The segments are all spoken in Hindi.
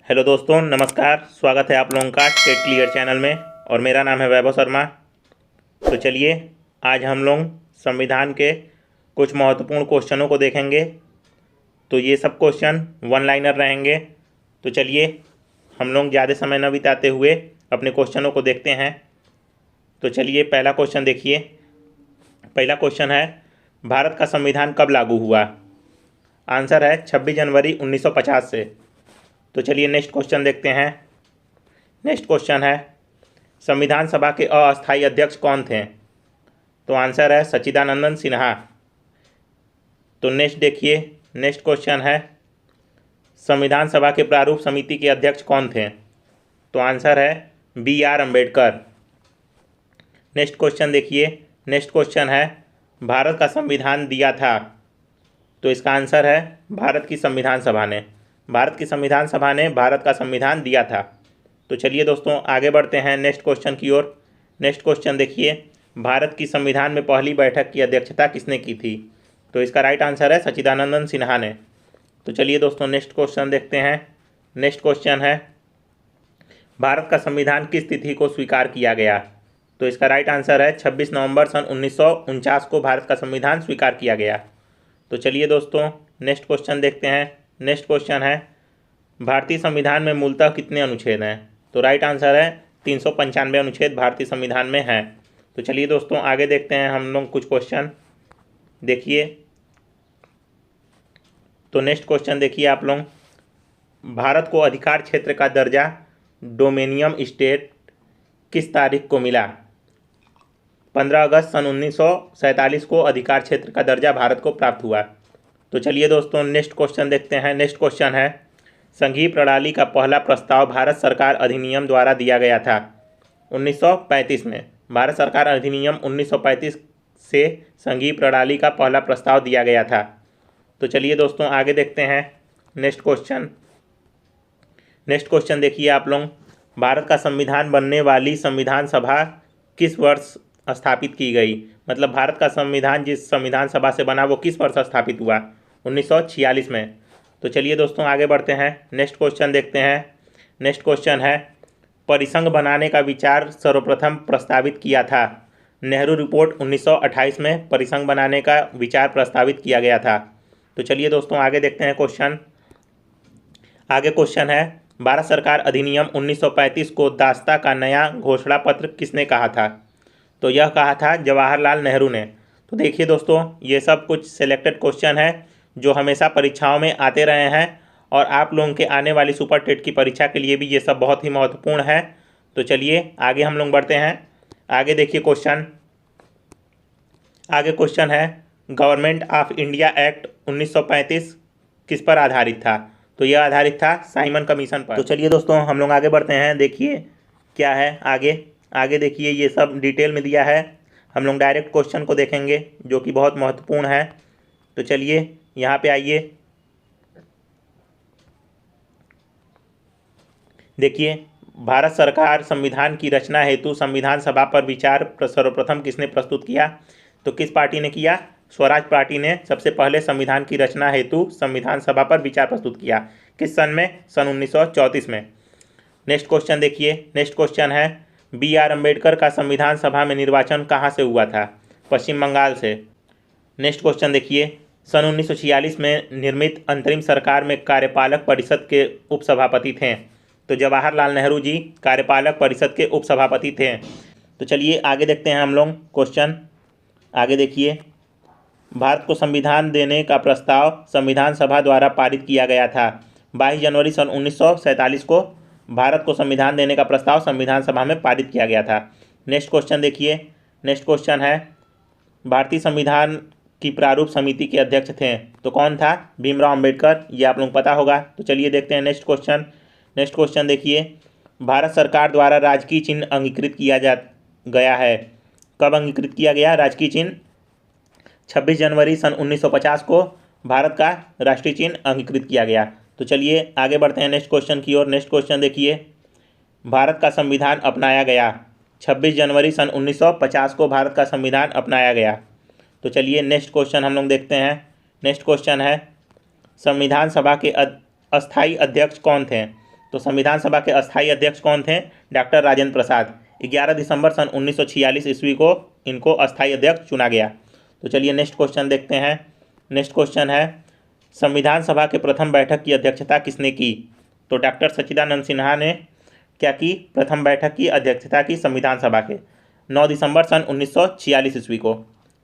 हेलो दोस्तों, नमस्कार। स्वागत है आप लोगों का टेट क्लियर चैनल में और मेरा नाम है वैभव शर्मा। तो चलिए आज हम लोग संविधान के कुछ महत्वपूर्ण क्वेश्चनों को देखेंगे। तो ये सब क्वेश्चन वन लाइनर रहेंगे। तो चलिए हम लोग ज़्यादा समय न बिताते हुए अपने क्वेश्चनों को देखते हैं। तो चलिए पहला क्वेश्चन देखिए। पहला क्वेश्चन है, भारत का संविधान कब लागू हुआ? आंसर है 26 जनवरी 1950 से। तो चलिए नेक्स्ट क्वेश्चन देखते हैं। नेक्स्ट क्वेश्चन है, संविधान सभा के अस्थायी अध्यक्ष कौन थे? तो आंसर है सच्चिदानंद सिन्हा। तो नेक्स्ट देखिए, नेक्स्ट क्वेश्चन है, संविधान सभा के प्रारूप समिति के अध्यक्ष कौन थे? तो आंसर है BR अम्बेडकर। नेक्स्ट क्वेश्चन देखिए। नेक्स्ट क्वेश्चन है, भारत का संविधान दिया था? तो इसका आंसर है भारत की संविधान सभा ने। भारत की संविधान सभा ने भारत का संविधान दिया था। तो चलिए दोस्तों आगे बढ़ते हैं नेक्स्ट क्वेश्चन की ओर। नेक्स्ट क्वेश्चन देखिए, भारत की संविधान में पहली बैठक की अध्यक्षता किसने की थी? तो इसका राइट आंसर है सच्चिदानंद सिन्हा ने। तो चलिए दोस्तों नेक्स्ट क्वेश्चन देखते हैं। नेक्स्ट क्वेश्चन है, भारत का संविधान किस तिथि को स्वीकार किया गया? तो इसका राइट आंसर है 26 नवंबर सन 1949 को भारत का संविधान स्वीकार किया गया। तो चलिए दोस्तों नेक्स्ट क्वेश्चन देखते हैं। नेक्स्ट क्वेश्चन है, भारतीय संविधान में मूलतः कितने अनुच्छेद हैं? तो राइट आंसर है 395 अनुच्छेद भारतीय संविधान में हैं। तो चलिए दोस्तों आगे देखते हैं हम लोग कुछ क्वेश्चन देखिए। तो नेक्स्ट क्वेश्चन देखिए आप लोग, भारत को अधिकार क्षेत्र का दर्जा डोमेनियम स्टेट किस तारीख को मिला? 15 अगस्त सन 1947 को अधिकार क्षेत्र का दर्जा भारत को प्राप्त हुआ। तो चलिए दोस्तों नेक्स्ट क्वेश्चन देखते हैं। नेक्स्ट क्वेश्चन है, संघीय प्रणाली का पहला प्रस्ताव भारत सरकार अधिनियम द्वारा दिया गया था 1935 में। भारत सरकार अधिनियम 1935 से संघीय प्रणाली का पहला प्रस्ताव दिया गया था। तो चलिए दोस्तों आगे देखते हैं नेक्स्ट क्वेश्चन। नेक्स्ट क्वेश्चन देखिए आप लोग, भारत का संविधान बनने वाली संविधान सभा किस वर्ष स्थापित की गई? मतलब भारत का संविधान जिस संविधान सभा से बना वो किस वर्ष स्थापित हुआ? 1946 में। तो चलिए दोस्तों आगे बढ़ते हैं नेक्स्ट क्वेश्चन देखते हैं। नेक्स्ट क्वेश्चन है, परिसंघ बनाने का विचार सर्वप्रथम प्रस्तावित किया था? नेहरू रिपोर्ट 1928 में परिसंघ बनाने का विचार प्रस्तावित किया गया था। तो चलिए दोस्तों आगे देखते हैं क्वेश्चन। आगे क्वेश्चन है, भारत सरकार अधिनियम 1935 को दास्ता का नया घोषणा पत्र किसने कहा था? तो यह कहा था जवाहरलाल नेहरू ने। तो देखिए दोस्तों ये सब कुछ सिलेक्टेड क्वेश्चन है जो हमेशा परीक्षाओं में आते रहे हैं और आप लोगों के आने वाली सुपर टेट की परीक्षा के लिए भी ये सब बहुत ही महत्वपूर्ण है। तो चलिए आगे हम लोग बढ़ते हैं। आगे देखिए क्वेश्चन। आगे क्वेश्चन है, गवर्नमेंट ऑफ इंडिया एक्ट 1935 किस पर आधारित था? तो यह आधारित था साइमन कमीशन पर। तो चलिए दोस्तों हम लोग आगे बढ़ते हैं। देखिए क्या है आगे। आगे देखिए ये सब डिटेल में दिया है। हम लोग डायरेक्ट क्वेश्चन को देखेंगे जो कि बहुत महत्वपूर्ण है। तो चलिए यहाँ पे आइए। देखिए, भारत सरकार संविधान की रचना हेतु संविधान सभा पर विचार सर्वप्रथम किसने प्रस्तुत किया? तो किस पार्टी ने किया? स्वराज पार्टी ने सबसे पहले संविधान की रचना हेतु संविधान सभा पर विचार प्रस्तुत किया। किस सन में? सन 1934 में। नेक्स्ट क्वेश्चन देखिए। नेक्स्ट क्वेश्चन है, BR अम्बेडकर का संविधान सभा में निर्वाचन कहाँ से हुआ था? पश्चिम बंगाल से। नेक्स्ट क्वेश्चन देखिए, सन 1946 में निर्मित अंतरिम सरकार में कार्यपालक परिषद के उपसभापति थे? तो जवाहरलाल नेहरू जी कार्यपालक परिषद के उपसभापति थे। तो चलिए आगे देखते हैं हम लोग क्वेश्चन। आगे देखिए, भारत को संविधान देने का प्रस्ताव संविधान सभा द्वारा पारित किया गया था। 22 जनवरी सन 1947 को भारत को संविधान देने का प्रस्ताव संविधान सभा में पारित किया गया था। नेक्स्ट क्वेश्चन देखिए। नेक्स्ट क्वेश्चन है, भारतीय संविधान की प्रारूप समिति के अध्यक्ष थे? तो कौन था? भीमराव अम्बेडकर। ये आप लोग पता होगा। तो चलिए देखते हैं नेक्स्ट क्वेश्चन। नेक्स्ट क्वेश्चन देखिए, भारत सरकार द्वारा राजकीय चिन्ह अंगीकृत किया गया है। कब अंगीकृत किया गया राजकीय चिन्ह? 26 जनवरी सन 1950 को भारत का राष्ट्रीय चिन्ह अंगीकृत किया गया। तो चलिए आगे बढ़ते हैं नेक्स्ट क्वेश्चन की ओर। नेक्स्ट क्वेश्चन देखिए, भारत का संविधान अपनाया गया 26 जनवरी सन 1950 को भारत का संविधान अपनाया गया। तो चलिए नेक्स्ट क्वेश्चन हम लोग देखते हैं। नेक्स्ट क्वेश्चन है, संविधान सभा के अस्थायी अध्यक्ष कौन थे? तो संविधान सभा के अस्थायी अध्यक्ष कौन थे? डॉक्टर राजेंद्र प्रसाद। 11 दिसंबर सन 1946 ईस्वी को इनको अस्थायी अध्यक्ष चुना गया। तो चलिए नेक्स्ट क्वेश्चन देखते हैं। नेक्स्ट क्वेश्चन है, संविधान सभा के प्रथम बैठक की अध्यक्षता किसने की? तो डॉक्टर सच्चिदानंद सिन्हा ने क्या की? प्रथम बैठक की अध्यक्षता की संविधान सभा के 9 दिसंबर सन 1946 ईस्वी को।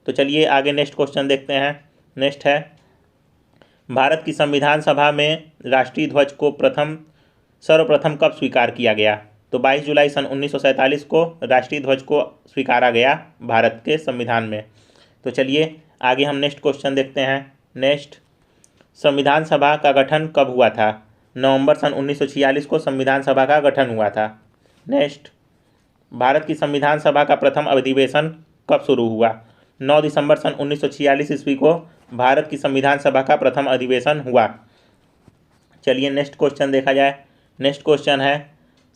तो चलिए आगे नेक्स्ट क्वेश्चन देखते हैं। नेक्स्ट है, भारत की संविधान सभा में राष्ट्रीय ध्वज को सर्वप्रथम कब स्वीकार किया गया? तो 22 जुलाई सन 1947 को राष्ट्रीय ध्वज को स्वीकारा गया भारत के संविधान में। तो चलिए आगे हम नेक्स्ट क्वेश्चन देखते हैं। नेक्स्ट, संविधान सभा का गठन कब हुआ था? नवंबर सन 1946 को संविधान सभा का गठन हुआ था। नेक्स्ट, भारत की संविधान सभा का प्रथम अधिवेशन कब शुरू हुआ? 9 दिसंबर सन 1946 ईस्वी को भारत की संविधान सभा का प्रथम अधिवेशन हुआ। चलिए नेक्स्ट क्वेश्चन देखा जाए। नेक्स्ट क्वेश्चन है,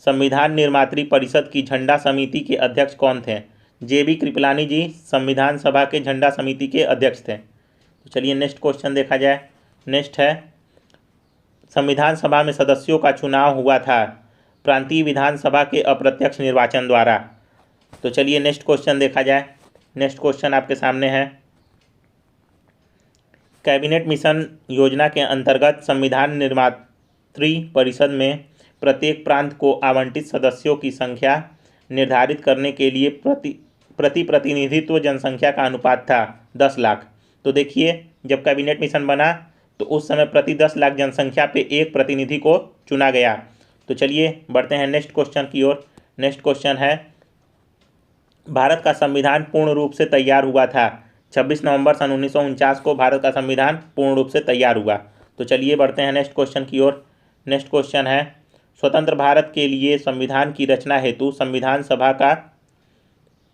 संविधान निर्मात्री परिषद की झंडा समिति के अध्यक्ष कौन थे? JB कृपलानी जी संविधान सभा के झंडा समिति के अध्यक्ष थे। तो चलिए नेक्स्ट क्वेश्चन देखा जाए। नेक्स्ट है, संविधान सभा में सदस्यों का चुनाव हुआ था प्रांतीय विधानसभा के अप्रत्यक्ष निर्वाचन द्वारा। तो चलिए नेक्स्ट क्वेश्चन देखा जाए। नेक्स्ट क्वेश्चन आपके सामने है, कैबिनेट मिशन योजना के अंतर्गत संविधान निर्मात्री परिषद में प्रत्येक प्रांत को आवंटित सदस्यों की संख्या निर्धारित करने के लिए प्रतिनिधित्व जनसंख्या का अनुपात था 10 लाख। तो देखिए, जब कैबिनेट मिशन बना तो उस समय प्रति 10 लाख जनसंख्या पे एक प्रतिनिधि को चुना गया। तो चलिए बढ़ते हैं नेक्स्ट क्वेश्चन की ओर। नेक्स्ट क्वेश्चन है, भारत का संविधान पूर्ण रूप से तैयार हुआ था 26 नवंबर सन 1949 को भारत का संविधान पूर्ण रूप से तैयार हुआ। तो चलिए बढ़ते हैं नेक्स्ट क्वेश्चन की ओर। नेक्स्ट क्वेश्चन है, स्वतंत्र भारत के लिए संविधान की रचना हेतु संविधान सभा का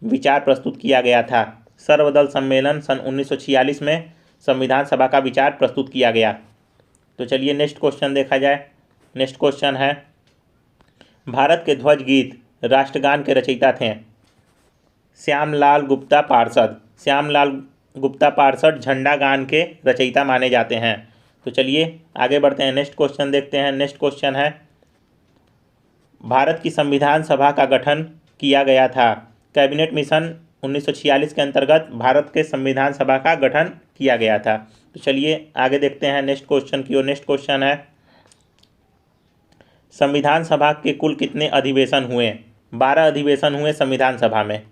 विचार प्रस्तुत किया गया था। सर्वदल सम्मेलन सन 1946 में संविधान सभा का विचार प्रस्तुत किया गया। तो चलिए नेक्स्ट क्वेश्चन देखा जाए। नेक्स्ट क्वेश्चन है, भारत के ध्वज गीत राष्ट्रगान के रचयिता थे? श्यामलाल गुप्ता पार्षद। श्यामलाल गुप्ता पार्षद झंडा गान के रचयिता माने जाते हैं। तो चलिए आगे बढ़ते हैं, नेक्स्ट क्वेश्चन देखते हैं। नेक्स्ट क्वेश्चन है, भारत की संविधान सभा का गठन किया गया था कैबिनेट मिशन 1946 के अंतर्गत भारत के संविधान सभा का गठन किया गया था। तो चलिए आगे देखते हैं नेक्स्ट क्वेश्चन की ओर। नेक्स्ट क्वेश्चन है, संविधान सभा के कुल कितने अधिवेशन हुए? 12 अधिवेशन हुए संविधान सभा में।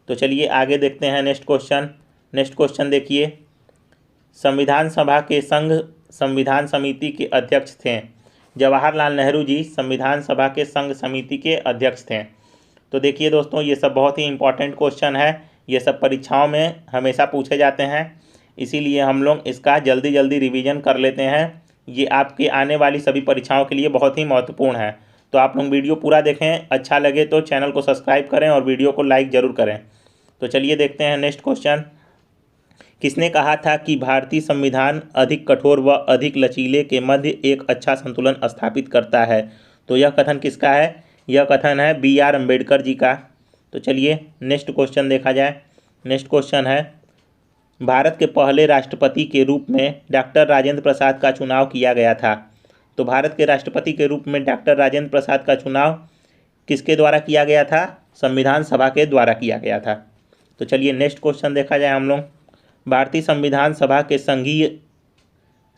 तो चलिए आगे देखते हैं नेक्स्ट क्वेश्चन। नेक्स्ट क्वेश्चन देखिए, संविधान सभा के संघ संविधान समिति के अध्यक्ष थे? जवाहरलाल नेहरू जी संविधान सभा के संघ समिति के अध्यक्ष थे। तो देखिए दोस्तों, ये सब बहुत ही इंपॉर्टेंट क्वेश्चन है। ये सब परीक्षाओं में हमेशा पूछे जाते हैं, इसीलिए हम लोग इसका जल्दी जल्दी रिवीजन कर लेते हैं। ये आपके आने वाली सभी परीक्षाओं के लिए बहुत ही महत्वपूर्ण है। तो आप लोग वीडियो पूरा देखें, अच्छा लगे तो चैनल को सब्सक्राइब करें और वीडियो को लाइक ज़रूर करें। तो चलिए देखते हैं नेक्स्ट क्वेश्चन। किसने कहा था कि भारतीय संविधान अधिक कठोर व अधिक लचीले के मध्य एक अच्छा संतुलन स्थापित करता है? तो यह कथन किसका है? यह कथन है BR अम्बेडकर जी का। तो चलिए नेक्स्ट क्वेश्चन देखा जाए। नेक्स्ट क्वेश्चन है, भारत के पहले राष्ट्रपति के रूप में डॉक्टर राजेंद्र प्रसाद का चुनाव किया गया था। तो भारत के राष्ट्रपति के रूप में डॉक्टर राजेंद्र प्रसाद का चुनाव किसके द्वारा किया गया था? संविधान सभा के द्वारा किया गया था। तो चलिए नेक्स्ट क्वेश्चन देखा जाए हम लोग। भारतीय संविधान सभा के संघीय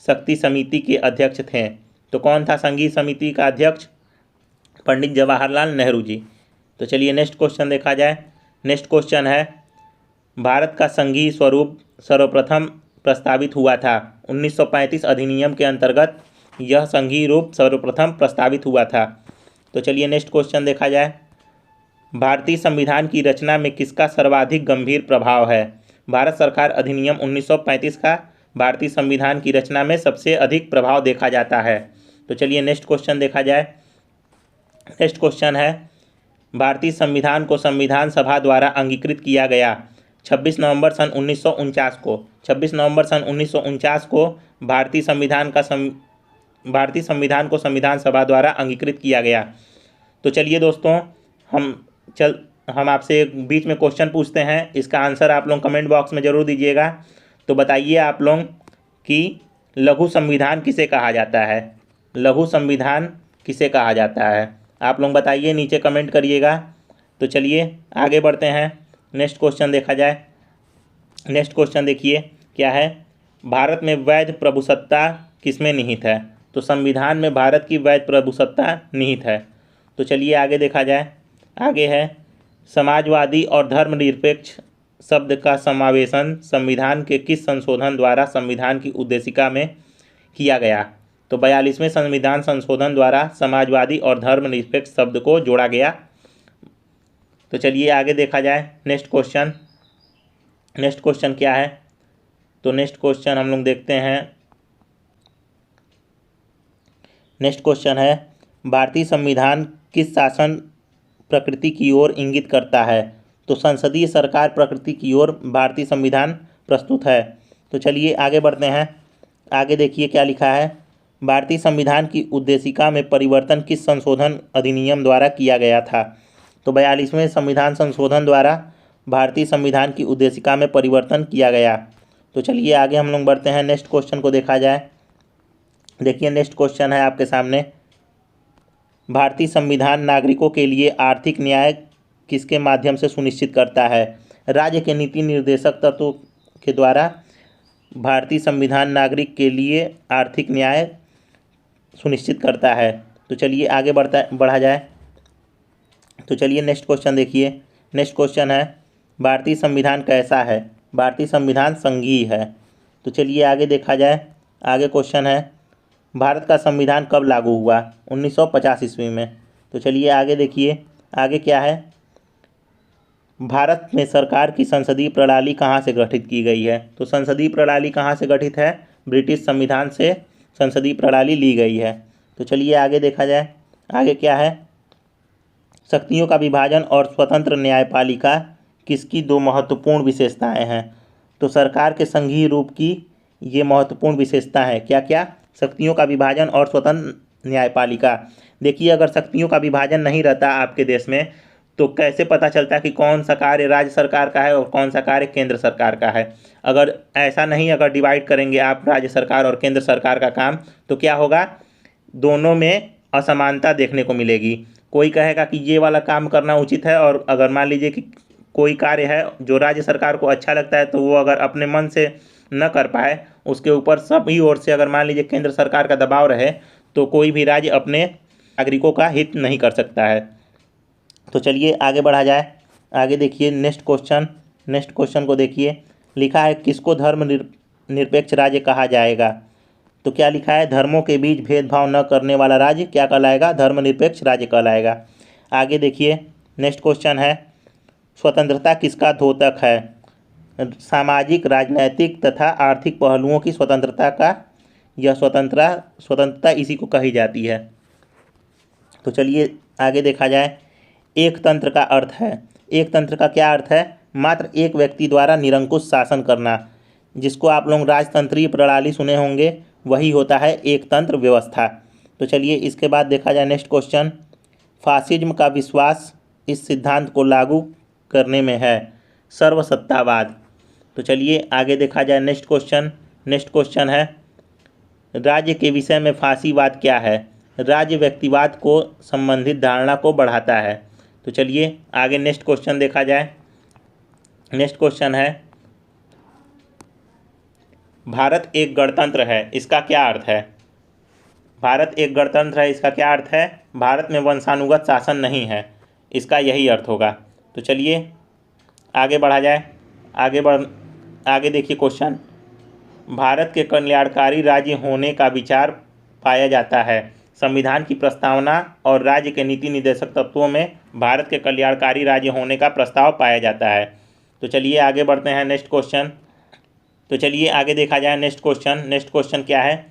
शक्ति समिति के अध्यक्ष थे? तो कौन था संघीय समिति का अध्यक्ष? पंडित जवाहरलाल नेहरू जी। तो चलिए नेक्स्ट क्वेश्चन देखा जाए। नेक्स्ट क्वेश्चन है, भारत का संघीय स्वरूप सर्वप्रथम प्रस्तावित हुआ था 1935 अधिनियम के अंतर्गत यह संघीय रूप सर्वप्रथम प्रस्तावित हुआ था। तो चलिए नेक्स्ट क्वेश्चन देखा जाए। भारतीय संविधान की रचना में किसका सर्वाधिक गंभीर प्रभाव है? भारत सरकार अधिनियम 1935 का भारतीय संविधान की रचना में सबसे अधिक प्रभाव देखा जाता है। तो चलिए नेक्स्ट क्वेश्चन देखा जाए। नेक्स्ट क्वेश्चन है, भारतीय संविधान को संविधान सभा द्वारा अंगीकृत किया गया 26 नवंबर सन 1949 को। 26 नवंबर सन 1949 को भारतीय संविधान को संविधान सभा द्वारा अंगीकृत किया गया। तो चलिए दोस्तों, हम आपसे बीच में क्वेश्चन पूछते हैं, इसका आंसर आप लोग कमेंट बॉक्स में ज़रूर दीजिएगा। तो बताइए आप लोग कि लघु संविधान किसे कहा जाता है? लघु संविधान किसे कहा जाता है? आप लोग बताइए, नीचे कमेंट करिएगा। तो चलिए आगे बढ़ते हैं, नेक्स्ट क्वेश्चन देखा जाए। नेक्स्ट क्वेश्चन देखिए क्या है, भारत में वैध प्रभुसत्ता किसमें निहित है? तो संविधान में भारत की वैध प्रभुसत्ता निहित है। तो चलिए आगे देखा जाए। आगे है, समाजवादी और धर्मनिरपेक्ष शब्द का समावेशन संविधान के किस संशोधन द्वारा संविधान की उद्देशिका में किया गया? तो 42वें संविधान संशोधन द्वारा समाजवादी और धर्मनिरपेक्ष शब्द को जोड़ा गया। तो चलिए आगे देखा जाए। नेक्स्ट क्वेश्चन क्या है? तो नेक्स्ट क्वेश्चन हम लोग देखते हैं। नेक्स्ट क्वेश्चन है, भारतीय संविधान किस शासन प्रकृति की ओर इंगित करता है? तो संसदीय सरकार प्रकृति की ओर भारतीय संविधान प्रस्तुत है। तो चलिए आगे बढ़ते हैं। आगे देखिए क्या लिखा है, भारतीय संविधान की उद्देशिका में परिवर्तन किस संशोधन अधिनियम द्वारा किया गया था? तो 42वें संविधान संशोधन द्वारा भारतीय संविधान की उद्देशिका में परिवर्तन किया गया। तो चलिए आगे हम लोग बढ़ते हैं, नेक्स्ट क्वेश्चन को देखा जाए। देखिए नेक्स्ट क्वेश्चन है आपके सामने, भारतीय संविधान नागरिकों के लिए आर्थिक न्याय किसके माध्यम से सुनिश्चित करता है? राज्य के नीति निर्देशक तत्वों के द्वारा भारतीय संविधान नागरिक के लिए आर्थिक न्याय सुनिश्चित करता है। तो चलिए आगे बढ़ा जाए। तो चलिए नेक्स्ट क्वेश्चन देखिए। नेक्स्ट क्वेश्चन है, भारतीय संविधान कैसा है? भारतीय संविधान संघीय है। तो चलिए आगे देखा जाए। आगे क्वेश्चन है, भारत का संविधान कब लागू हुआ? 1950 ईस्वी में। तो चलिए आगे देखिए, आगे क्या है, भारत में सरकार की संसदीय प्रणाली कहाँ से गठित की गई है? तो संसदीय प्रणाली कहाँ से गठित है? ब्रिटिश संविधान से संसदीय प्रणाली ली गई है। तो चलिए आगे देखा जाए। आगे क्या है, शक्तियों का विभाजन और स्वतंत्र न्यायपालिका किसकी दो महत्वपूर्ण विशेषताएं हैं? तो सरकार के संघीय रूप की ये महत्वपूर्ण विशेषता है। क्या क्या? शक्तियों का विभाजन और स्वतंत्र न्यायपालिका। देखिए, अगर शक्तियों का विभाजन नहीं रहता आपके देश में तो कैसे पता चलता कि कौन सा कार्य राज्य सरकार का है और कौन सा कार्य केंद्र सरकार का है? अगर ऐसा नहीं, अगर डिवाइड करेंगे आप राज्य सरकार और केंद्र सरकार का काम, तो क्या होगा, दोनों में असमानता देखने को मिलेगी। कोई कहेगा कि ये वाला काम करना उचित है, और अगर मान लीजिए कि कोई कार्य है जो राज्य सरकार को अच्छा लगता है तो वो अगर अपने मन से न कर पाए, उसके ऊपर सभी ओर से अगर मान लीजिए केंद्र सरकार का दबाव रहे, तो कोई भी राज्य अपने नागरिकों का हित नहीं कर सकता है। तो चलिए आगे बढ़ा जाए। आगे देखिए नेक्स्ट क्वेश्चन को देखिए, लिखा है किसको धर्म निरपेक्ष राज्य कहा जाएगा? तो क्या लिखा है, धर्मों के बीच भेदभाव न करने वाला राज्य क्या कहलाएगा? धर्मनिरपेक्ष राज्य कहलाएगा। आगे देखिए नेक्स्ट क्वेश्चन है, स्वतंत्रता किसका द्योतक है? सामाजिक, राजनैतिक तथा आर्थिक पहलुओं की स्वतंत्रता का, यह स्वतंत्रता इसी को कही जाती है। तो चलिए आगे देखा जाए। एक तंत्र का अर्थ है, एक तंत्र का क्या अर्थ है? मात्र एक व्यक्ति द्वारा निरंकुश शासन करना, जिसको आप लोग राजतंत्रीय प्रणाली सुने होंगे, वही होता है एक तंत्र व्यवस्था। तो चलिए इसके बाद देखा जाए नेक्स्ट क्वेश्चन, फासिज्म का विश्वास इस सिद्धांत को लागू करने में है, सर्वसत्तावाद। तो चलिए आगे देखा जाए नेक्स्ट क्वेश्चन है, राज्य के विषय में फासीवाद क्या है? राज्य व्यक्तिवाद को संबंधित धारणा को बढ़ाता है। तो चलिए आगे नेक्स्ट क्वेश्चन देखा जाए। नेक्स्ट क्वेश्चन है, भारत एक गणतंत्र है, इसका क्या अर्थ है? भारत एक गणतंत्र है, इसका क्या अर्थ है? भारत में वंशानुगत शासन नहीं है, इसका यही अर्थ होगा। तो चलिए आगे बढ़ा जाए। आगे देखिए क्वेश्चन, भारत के कल्याणकारी राज्य होने का विचार पाया जाता है, संविधान की प्रस्तावना और राज्य के नीति निर्देशक तत्वों में भारत के कल्याणकारी राज्य होने का प्रस्ताव पाया जाता है। तो चलिए आगे बढ़ते हैं नेक्स्ट क्वेश्चन। तो चलिए आगे देखा जाए नेक्स्ट क्वेश्चन क्या है,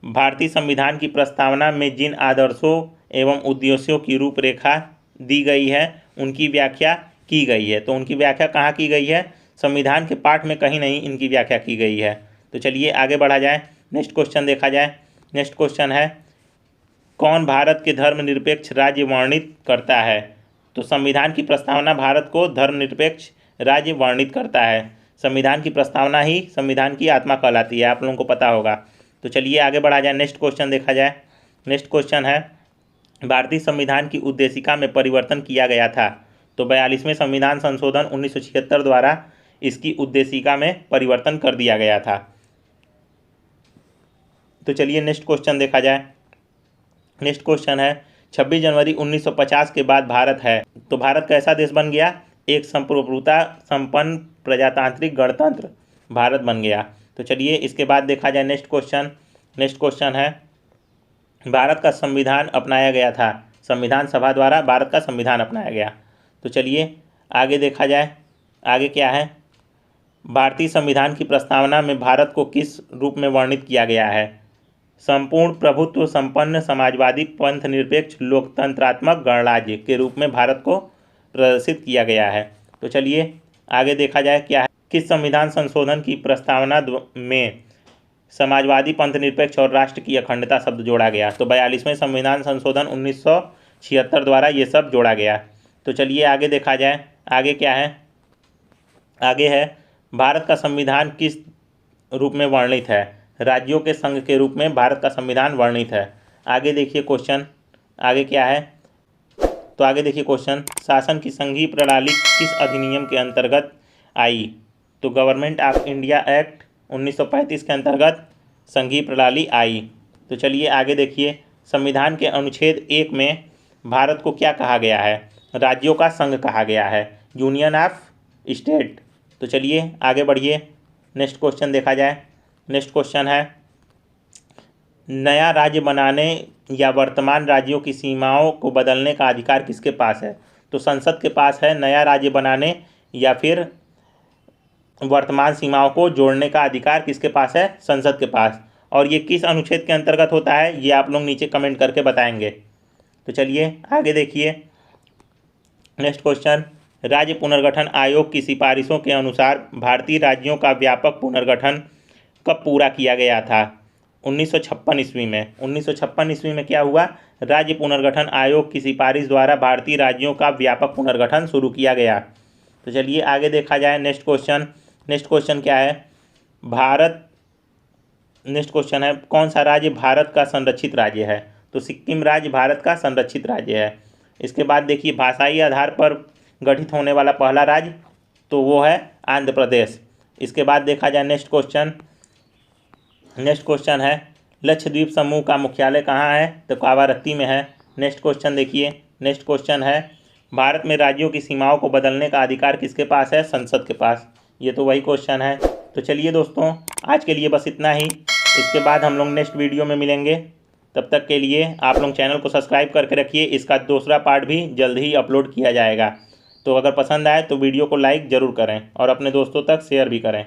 भारतीय संविधान की प्रस्तावना में जिन आदर्शों एवं उद्देश्यों की रूपरेखा दी गई है उनकी व्याख्या की गई है। तो उनकी व्याख्या कहाँ की गई है? संविधान के पाठ में कहीं नहीं इनकी व्याख्या की गई है। तो चलिए आगे बढ़ा जाए, नेक्स्ट क्वेश्चन देखा जाए। नेक्स्ट क्वेश्चन है, कौन भारत के धर्मनिरपेक्ष राज्य वर्णित करता है? तो संविधान की प्रस्तावना भारत को धर्मनिरपेक्ष राज्य वर्णित करता है। संविधान की प्रस्तावना ही संविधान की आत्मा कहलाती है, आप लोगों को पता होगा। तो चलिए आगे बढ़ा जाए, नेक्स्ट क्वेश्चन देखा जाए। नेक्स्ट क्वेश्चन है, भारतीय संविधान की उद्देशिका में परिवर्तन किया गया था? तो 42वें संविधान संशोधन 1976 द्वारा इसकी उद्देशिका में परिवर्तन कर दिया गया था। तो चलिए नेक्स्ट क्वेश्चन देखा जाए। नेक्स्ट क्वेश्चन है 26 जनवरी 1950 के बाद भारत है, तो भारत कैसा देश बन गया? एक संप्रभुता संपन्न प्रजातांत्रिक गणतंत्र भारत बन गया। तो चलिए इसके बाद देखा जाए नेक्स्ट क्वेश्चन। नेक्स्ट क्वेश्चन है भारत का संविधान अपनाया गया था, संविधान सभा द्वारा भारत का संविधान अपनाया गया। तो चलिए आगे देखा जाए, आगे क्या है? भारतीय संविधान की प्रस्तावना में भारत को किस रूप में वर्णित किया गया है? संपूर्ण प्रभुत्व संपन्न समाजवादी पंथ निरपेक्ष लोकतंत्रात्मक गणराज्य के रूप में भारत को प्रदर्शित किया गया है। तो चलिए आगे देखा जाए क्या है? किस संविधान संशोधन की प्रस्तावना में समाजवादी पंथ निरपेक्ष और राष्ट्र की अखंडता शब्द जोड़ा गया? तो 42वें संविधान संशोधन 1976 द्वारा ये सब जोड़ा गया। तो चलिए आगे देखा जाए, आगे क्या है? आगे है भारत का संविधान किस रूप में वर्णित है? राज्यों के संघ के रूप में भारत का संविधान वर्णित है। आगे देखिए क्वेश्चन, आगे क्या है? तो आगे देखिए क्वेश्चन, शासन की संघीय प्रणाली किस अधिनियम के अंतर्गत आई? तो गवर्नमेंट ऑफ इंडिया एक्ट 1935 के अंतर्गत संघीय प्रणाली आई। तो चलिए आगे देखिए, संविधान के अनुच्छेद 1 में भारत को क्या कहा गया है? राज्यों का संघ कहा गया है, यूनियन ऑफ स्टेट। तो चलिए आगे बढ़िए, नेक्स्ट क्वेश्चन देखा जाए। नेक्स्ट क्वेश्चन है नया राज्य बनाने या वर्तमान राज्यों की सीमाओं को बदलने का अधिकार किसके पास है? तो संसद के पास है नया राज्य बनाने या फिर वर्तमान सीमाओं को जोड़ने का अधिकार किसके पास है? संसद के पास। और ये किस अनुच्छेद के अंतर्गत होता है ये आप लोग नीचे कमेंट करके बताएंगे। तो चलिए आगे देखिए, नेक्स्ट क्वेश्चन, राज्य पुनर्गठन आयोग की सिफारिशों के अनुसार भारतीय राज्यों का व्यापक पुनर्गठन कब पूरा किया गया था? 1956 ईस्वी में। 1956 ईस्वी में क्या हुआ? राज्य पुनर्गठन आयोग की सिफारिश द्वारा भारतीय राज्यों का व्यापक पुनर्गठन शुरू किया गया। तो चलिए आगे देखा जाए नेक्स्ट क्वेश्चन। नेक्स्ट क्वेश्चन क्या है? नेक्स्ट क्वेश्चन है कौन सा राज्य भारत का संरक्षित राज्य है? तो सिक्किम राज्य भारत का संरक्षित राज्य है। इसके बाद देखिए भाषाई आधार पर गठित होने वाला पहला राज्य तो वो है आंध्र प्रदेश। इसके बाद देखा जाए नेक्स्ट क्वेश्चन। नेक्स्ट क्वेश्चन है लक्षद्वीप समूह का मुख्यालय कहाँ है? तो कावारत्ती में है। नेक्स्ट क्वेश्चन देखिए, नेक्स्ट क्वेश्चन है भारत में राज्यों की सीमाओं को बदलने का अधिकार किसके पास है? संसद के पास। ये तो वही क्वेश्चन है। तो चलिए दोस्तों आज के लिए बस इतना ही, इसके बाद हम लोग नेक्स्ट वीडियो में मिलेंगे। तब तक के लिए आप लोग चैनल को सब्सक्राइब करके रखिए, इसका दूसरा पार्ट भी जल्द ही अपलोड किया जाएगा। तो अगर पसंद आए तो वीडियो को लाइक ज़रूर करें और अपने दोस्तों तक शेयर भी करें।